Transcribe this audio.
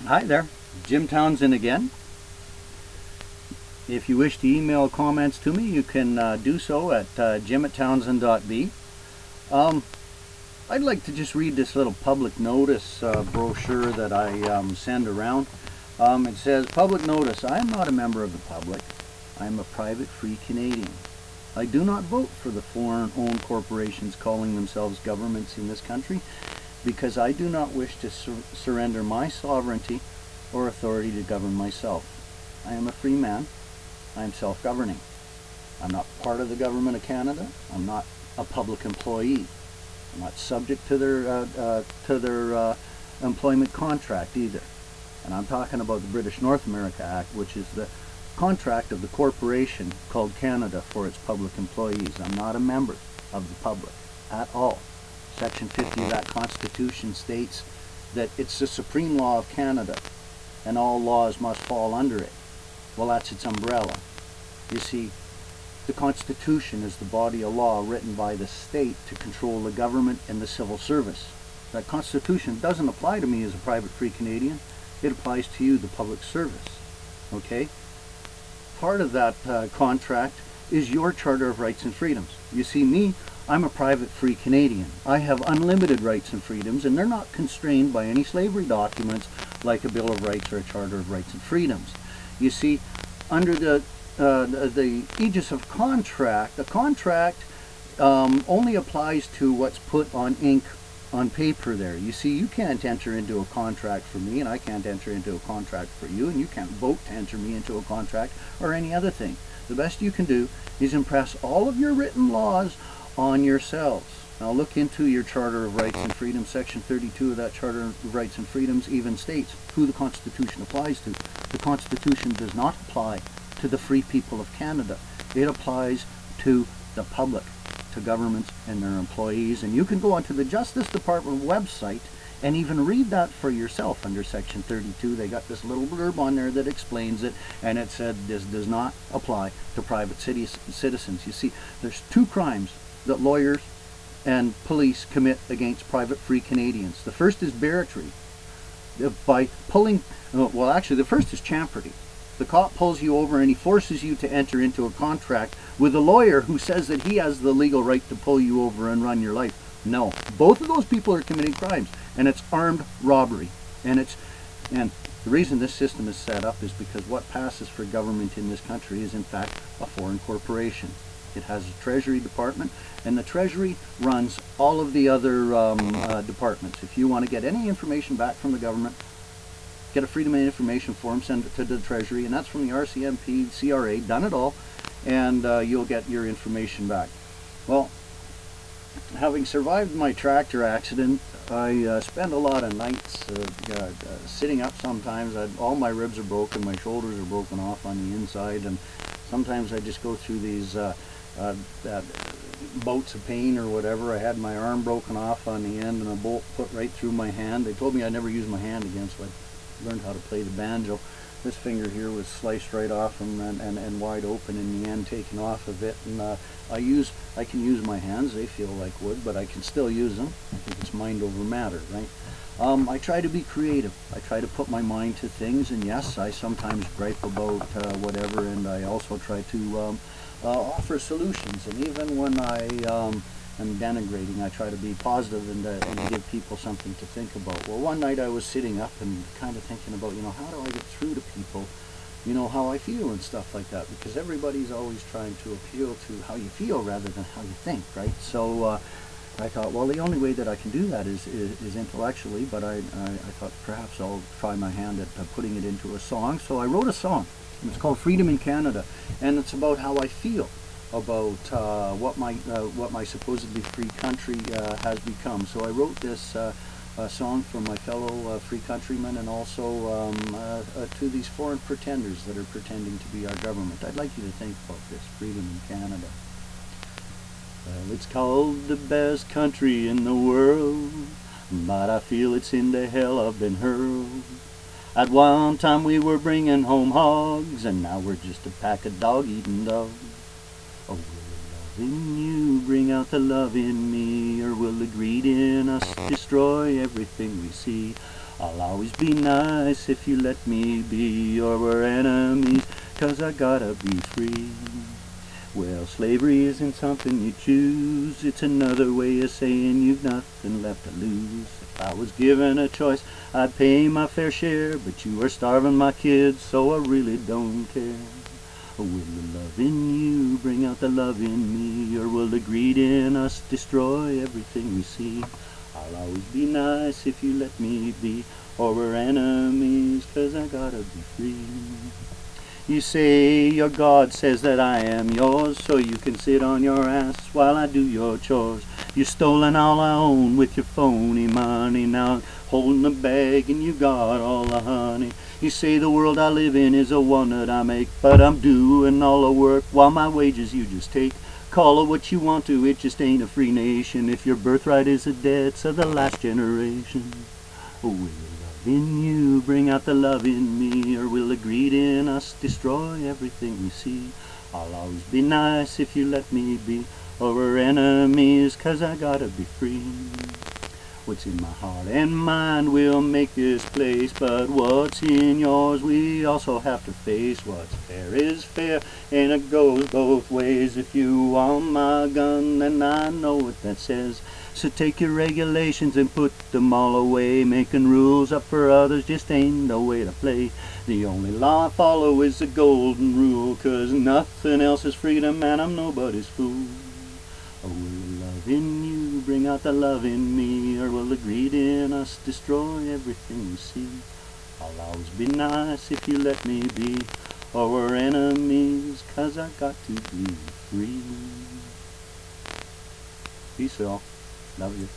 Hi there, Jim Townsend again. If you wish to email comments to me, you can do so at jim@townsend.b. I'd like to just read this little public notice brochure that I send around. It says, public notice, I am not a member of the public. I am a private free Canadian. I do not vote for the foreign-owned corporations calling themselves governments in this country because I do not wish to surrender my sovereignty or authority to govern myself. I am a free man. I am self-governing. I'm not part of the government of Canada. I'm not a public employee. I'm not subject to their employment contract either. And I'm talking about the British North America Act, which is the contract of the corporation called Canada for its public employees. I'm not a member of the public at all. Section 50 of that Constitution states that it's the supreme law of Canada and all laws must fall under it. Well, that's its umbrella. You see, the Constitution is the body of law written by the state to control the government and the civil service. That Constitution doesn't apply to me as a private free Canadian. It applies to you, the public service. Okay? Part of that contract is your Charter of Rights and Freedoms. You see, me, I'm a private free Canadian. I have unlimited rights and freedoms, and they're not constrained by any slavery documents like a Bill of Rights or a Charter of Rights and Freedoms. You see, under the aegis of contract, a contract only applies to what's put on ink on paper there. You see, you can't enter into a contract for me, and I can't enter into a contract for you, and you can't vote to enter me into a contract or any other thing. The best you can do is impress all of your written laws on yourselves. Now look into your Charter of Rights and Freedoms. Section 32 of that Charter of Rights and Freedoms even states who the Constitution applies to. The Constitution does not apply to the free people of Canada. It applies to the public, to governments and their employees. And you can go onto the Justice Department website and even read that for yourself under Section 32. They got this little blurb on there that explains it, and it said this does not apply to private citizens. You see, there's two crimes that lawyers and police commit against private free Canadians. The first is barratry. By pulling, well actually the first is champerty. The cop pulls you over and he forces you to enter into a contract with a lawyer who says that he has the legal right to pull you over and run your life. No, both of those people are committing crimes, and it's armed robbery. And the reason this system is set up is because what passes for government in this country is in fact a foreign corporation. It has a Treasury Department, and the Treasury runs all of the other departments. If you want to get any information back from the government, get a Freedom of Information form, send it to the Treasury, and that's from the RCMP, CRA, done it all, and you'll get your information back. Well, having survived my tractor accident, I spend a lot of nights sitting up sometimes. All my ribs are broken, my shoulders are broken off on the inside, and sometimes I just go through these bolts of pain or whatever. I had my arm broken off on the end and a bolt put right through my hand. They told me I'd never use my hand again, so I learned how to play the banjo. This finger here was sliced right off and wide open in the end, taken off of it. And I can use my hands. They feel like wood, but I can still use them. I think it's mind over matter, right? I try to be creative. I try to put my mind to things, and yes, I sometimes gripe about whatever, and I also try to offer solutions. And even when I am denigrating, I try to be positive and give people something to think about. Well, one night I was sitting up and kind of thinking about, how do I get through to people, how I feel and stuff like that, because everybody's always trying to appeal to how you feel rather than how you think, right? So I thought, well, the only way that I can do that is intellectually, but I thought perhaps I'll try my hand at putting it into a song. So I wrote a song. It's called Freedom in Canada, and it's about how I feel about what my supposedly free country has become. So I wrote this song for my fellow free countrymen, and also to these foreign pretenders that are pretending to be our government. I'd like you to think about this, freedom in Canada. Well, it's called the best country in the world, but I feel it's into hell I've been hurled. At one time we were bringing home hogs, and now we're just a pack of dog-eating dogs. Oh, will the love in you bring out the love in me, or will the greed in us destroy everything we see? I'll always be nice if you let me be, or we're enemies, 'cause I gotta be free. Well, slavery isn't something you choose, it's another way of saying you've nothing left to lose. If I was given a choice, I'd pay my fair share, but you are starving my kids, so I really don't care. Will the love in you bring out the love in me, or will the greed in us destroy everything we see? I'll always be nice if you let me be, or we're enemies, 'cause I gotta be free. You say your God says that I am yours, so you can sit on your ass while I do your chores. You've stolen all I own with your phony money, now I'm holding the bag and you got all the honey. You say the world I live in is a one that I make, but I'm doing all the work while my wages you just take. Call it what you want to, it just ain't a free nation if your birthright is the debts of the last generation. Will the love in you bring out the love in me, or will the greed in us destroy everything we see? I'll always be nice if you let me be, or we're enemies, 'cause I gotta be free. What's in my heart and mind will make this place, but what's in yours we also have to face. What's fair is fair, and it goes both ways. If you want my gun, then I know what that says. So take your regulations and put them all away. Making rules up for others just ain't no way to play. The only law I follow is the golden rule, 'cause nothing else is freedom and I'm nobody's fool. Oh, will the love in you bring out the love in me, or will the greed in us destroy everything we see? I'll always be nice if you let me be, or we're enemies, 'cause I got to be free. Peace all. Love you.